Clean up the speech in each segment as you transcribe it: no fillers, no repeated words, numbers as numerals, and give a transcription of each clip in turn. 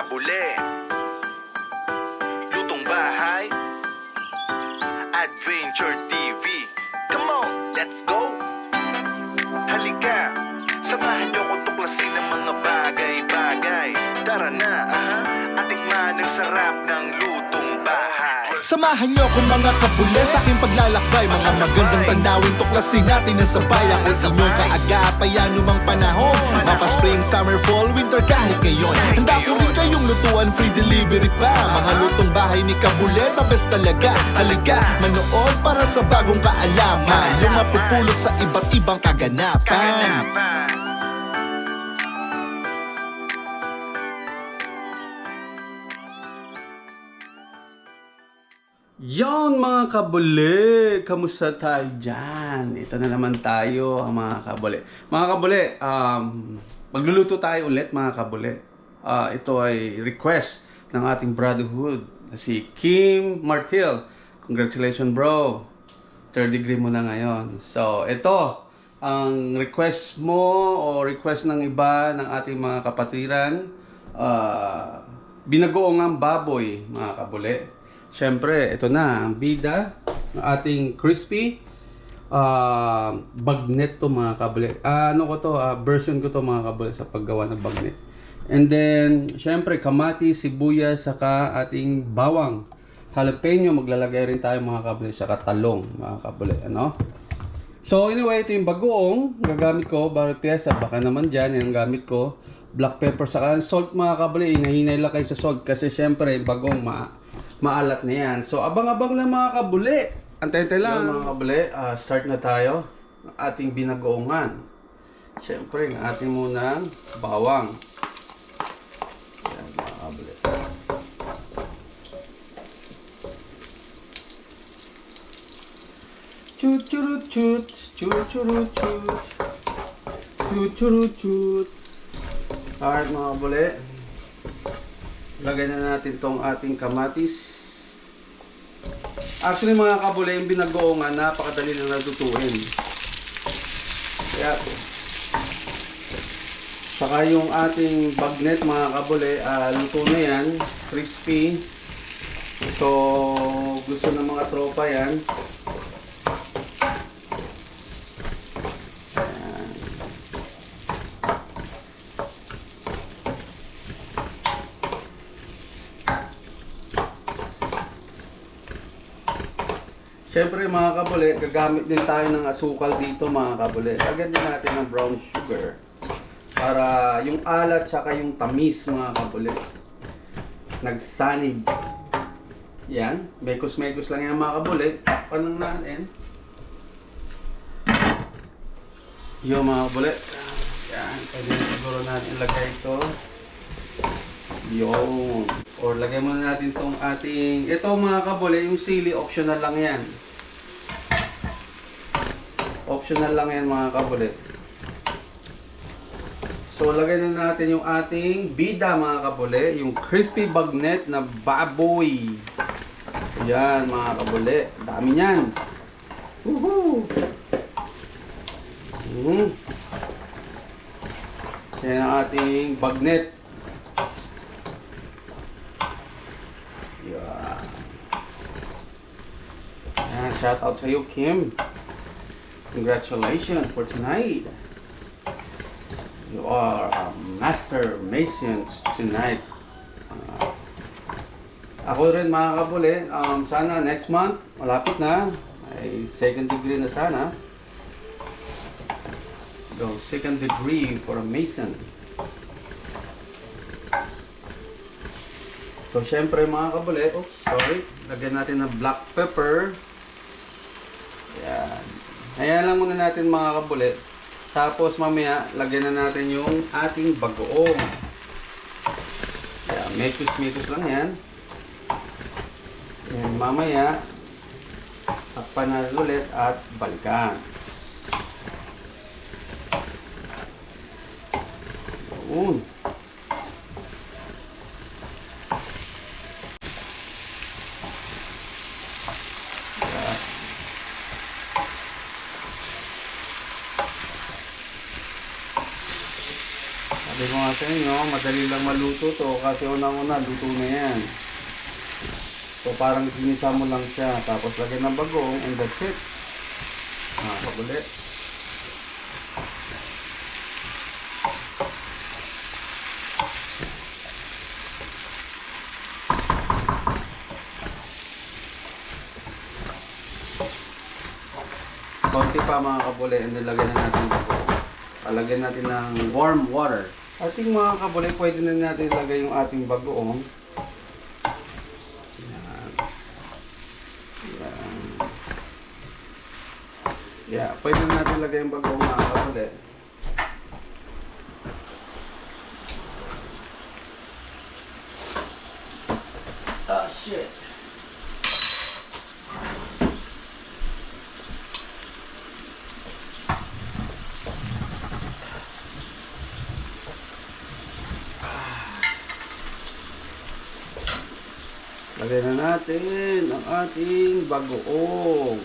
kabule. Lutong bahay, Adventure TV. Come on, let's go. Halika, samahan niyo ko tuklasin ng mga bagay-bagay. Tara na, at tikman ang sarap ng lutong bahay. Samahan niyo kung mga kabule sa aking paglalakbay. Mga magandang tanawin, tuklasin natin ang sabay. Ako'y inyong kaagapay, anumang panahon. Mapa spring, summer, fall, winter, kahit ngayon. Handa ko rin kayong lutuan, free delivery pa. Mga lutong bahay ni Kabule, the best talaga. Halika, manood para sa bagong kaalaman. Yung mapupulot sa iba't ibang kaganapan. Yon mga kabule, kamusta tayo dyan? Ito na naman tayo mga kabule. Mga kabule, magluluto tayo ulit mga kabule. Ito ay request ng ating brotherhood na si Kim Martil. Congratulations bro, 3rd degree mo na ngayon. So ito, ang request mo o request ng iba ng ating mga kapatiran, binagoongang baboy mga kabule. Siyempre, ito na ang bida ng ating crispy bagnet to mga kabule. Version ko to mga kabule sa paggawa ng bagnet. And then, siyempre, kamatis, sibuyas, saka ating bawang. Jalapeno, maglalagay rin tayo mga kabule, saka talong mga kabule. Ano? So, anyway, ito yung bagoong gagamit ko. Bawal piyesa, baka naman dyan, yung gamit ko. Black pepper, saka salt mga kabule. Hinahinay lang kayo sa salt kasi siyempre, bagoong maalat na yan. So, abang-abang lang mga kabule. Antay-antay lang mga kabule. Start na tayo ng ating binagoongan. Siyempre, ng ating munang bawang. Yan mga kabule. Chuchurut-chut, chuchurut-chut, chuchurut-chut. Alright mga kabule. Lagay na natin tong ating kamatis. Actually mga kabule, yung binagoongan, napakadali lang natutuin. Kaya, saka yung ating bagnet mga kabule, luto na yan, crispy. So, gusto ng mga tropa yan. Siyempre mga kabule, gagamit din tayo ng asukal dito mga kabule. Lagyan din natin ng brown sugar para yung alat saka yung tamis mga kabule nagsanig. Yan, mekos-mekos lang yan mga kabule. Takpan lang natin. Yung mga kabule. Yan, pwede na siguro natin ilagay ito. Yung or lagay muna natin tong ating ito mga kabule, yung sili optional lang yan. Optional lang yan mga kabule. So lagay na natin yung ating bida mga kabule, yung crispy bagnet na baboy. Yan mga kabule, dami niyan. Woohoo! Yan ang ating bagnet. Shout out sa iyo, Kim. Congratulations for tonight. You are a master mason tonight. Ako rin mga kabule, sana next month, malapit na, ay 2nd degree na sana. Go 2nd degree for a mason. So syempre mga kabule, lagyan natin ng black pepper. Yan. Ayan lang muna natin mga kabule. Tapos mamaya, lagyan na natin yung ating bagoong. Yan, mekos-mekos lang yan. Yan, mamaya, takpan na ulit at balikan. Yun. ko nga sa inyo, madali lang maluto to kasi unang-una luto na yan. So parang ginisa mo lang siya, tapos lagyan ng bagong and that's it. Kabulit. Konti pa mga kabuli, and then lagyan na natin ito. Lagyan natin ng warm water. Ating mga kabuli, pwede na natin ilagay yung ating bagoong. Yan. Yan. Yeah, pwede na natin ilagay yung bagoong mga kabuli. Ah, shit. Lagyan na natin ang ating bagoong.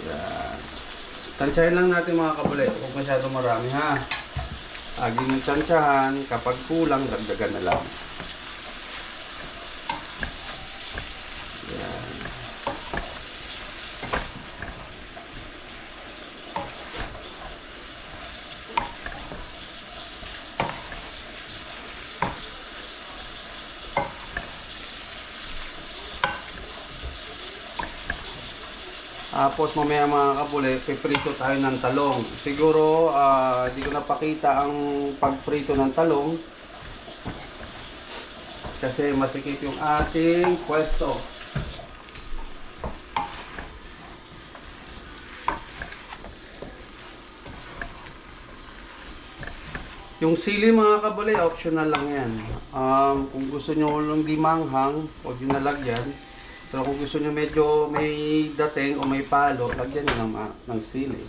Yan. Tansyahin lang natin mga kabuli. Huwag masyado marami ha. Lagi ng tansyahan. Kapag kulang, dagdagan na lang. Yan. Tapos mamaya mga kabuli, piprito tayo ng talong. Siguro, hindi ko napakita ang pagprito ng talong. Kasi masikip yung ating pwesto. Yung sili mga kabuli, optional lang yan. Kung gusto nyo lang di manghang, huwag nyo nalagyan. Pero kung gusto nyo medyo may dating o may palo, lagyan nyo ng sili.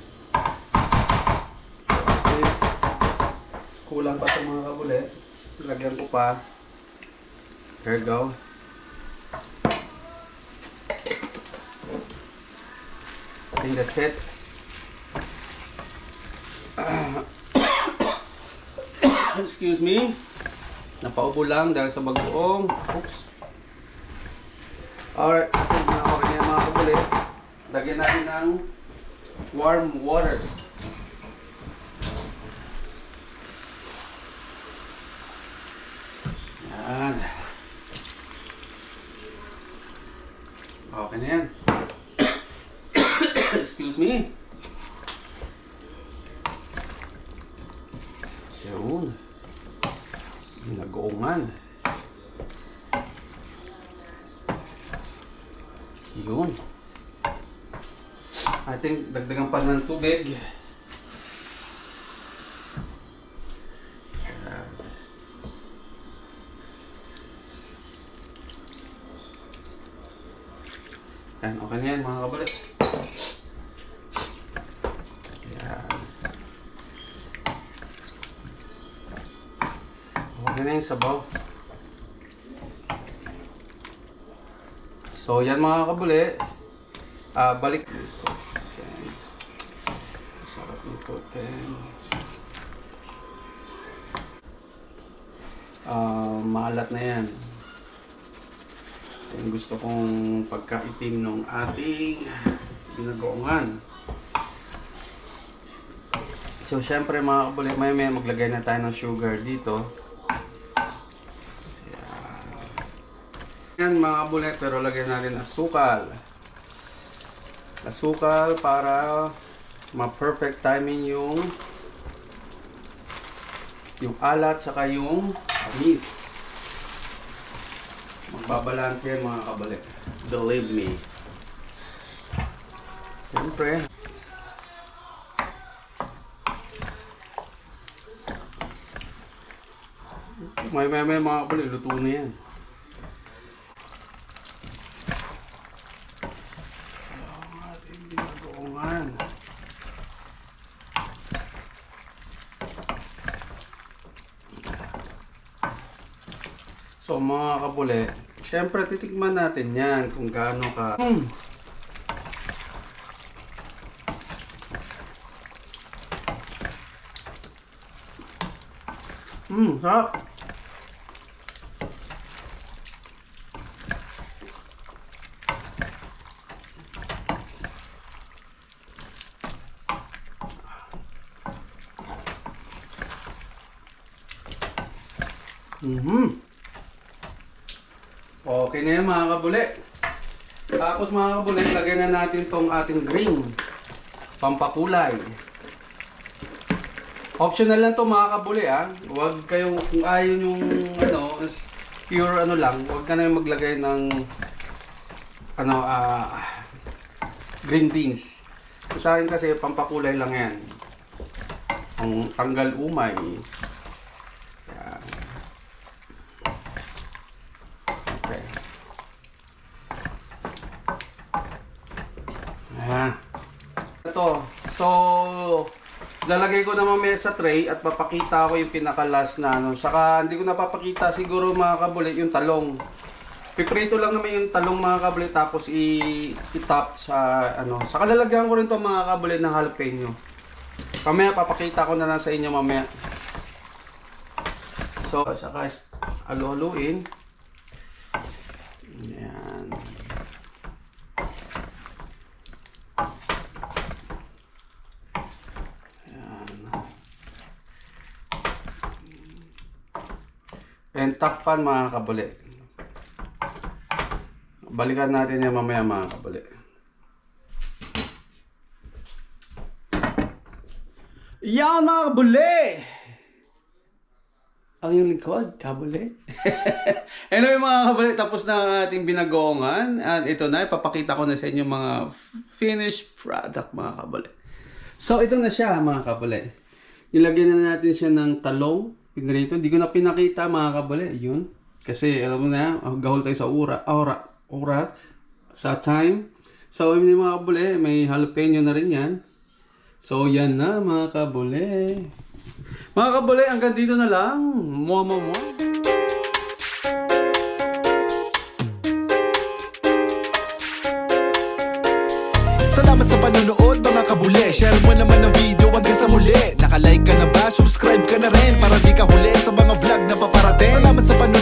So, okay. Kulang pa ito mga kabuli. Lagyan ko pa. There you go. I think that's it. Excuse me. Napaubo lang dahil sa bagoong. Oops. Alright, okay na mga kabuli. Lagyan natin ng warm water. Yan. Okay na yan. Excuse me. Yun. Nag-uungan. Yun. I think dagdagan pa ng tubig. Yan, okay na yan mga kabalik. Yan. Okay na yung sabaw. So yan mga kabuli, balik dito. Sarap nito, maalat na yan. Yung gusto kong pagkaitim ng ating binagoongan. So syempre mga kabuli, may maglagay na tayo ng sugar dito. Yan mga kabuli, pero lagyan natin asukal. Asukal para ma-perfect timing yung alat saka yung tamis. Magbabalance yan mga kabuli. Believe me. Siyempre. May mga kabuli, luto na yan. So mga kabuli, syempre titikman natin yan kung gaano ka Sarap. Okay na yan mga kabuli. Tapos mga kabuli, lagyan na natin tong ating green. Pampakulay. Optional lang to mga kabuli ha. Huwag kayong, kung ayaw yung ano, pure ano lang, huwag ka na yung maglagay ng ano, green beans. Sa akin kasi pampakulay lang yan. Ang tanggal umay. Yan. Okay. Ito. So, lalagay ko na mamaya sa tray at papakita ko yung pinaka-last na ano. Saka hindi ko napapakita siguro mga kabuli yung talong. Piprito lang naman yung talong mga kabuli tapos i-top sa ano. Saka lalagyan ko rin to mga kabuli ng jalapeno. Mamaya papakita ko na lang sa inyo mamaya. So, saka halo-haluin. Yan. And takpan mga kabuli. Balikan natin yan mamaya mga kabuli. Yan mga kabuli! Ang yung likod, kabuli. Anyway mga kabuli, tapos na ang ating binagoongan. At ito na, ipapakita ko na sa inyo mga finished product mga kabuli. So ito na siya mga kabuli. Nilagyan na natin siya ng talong. Pinrito. Hindi ko na pinakita mga kabuli. Yun. Kasi alam mo na, gahol tayo sa oras, sa time. So yun mga kabuli, may jalapeno na rin yan. So yan na mga kabuli. Mga kabuli, hanggang dito na lang. Mua. Salamat sa panunood mga kabuli. Share mo naman ang video hanggang sa muli. Naka-like ka na ba? Subscribe ka na rin para di ka huli sa mga vlog na paparating. Salamat sa panunood.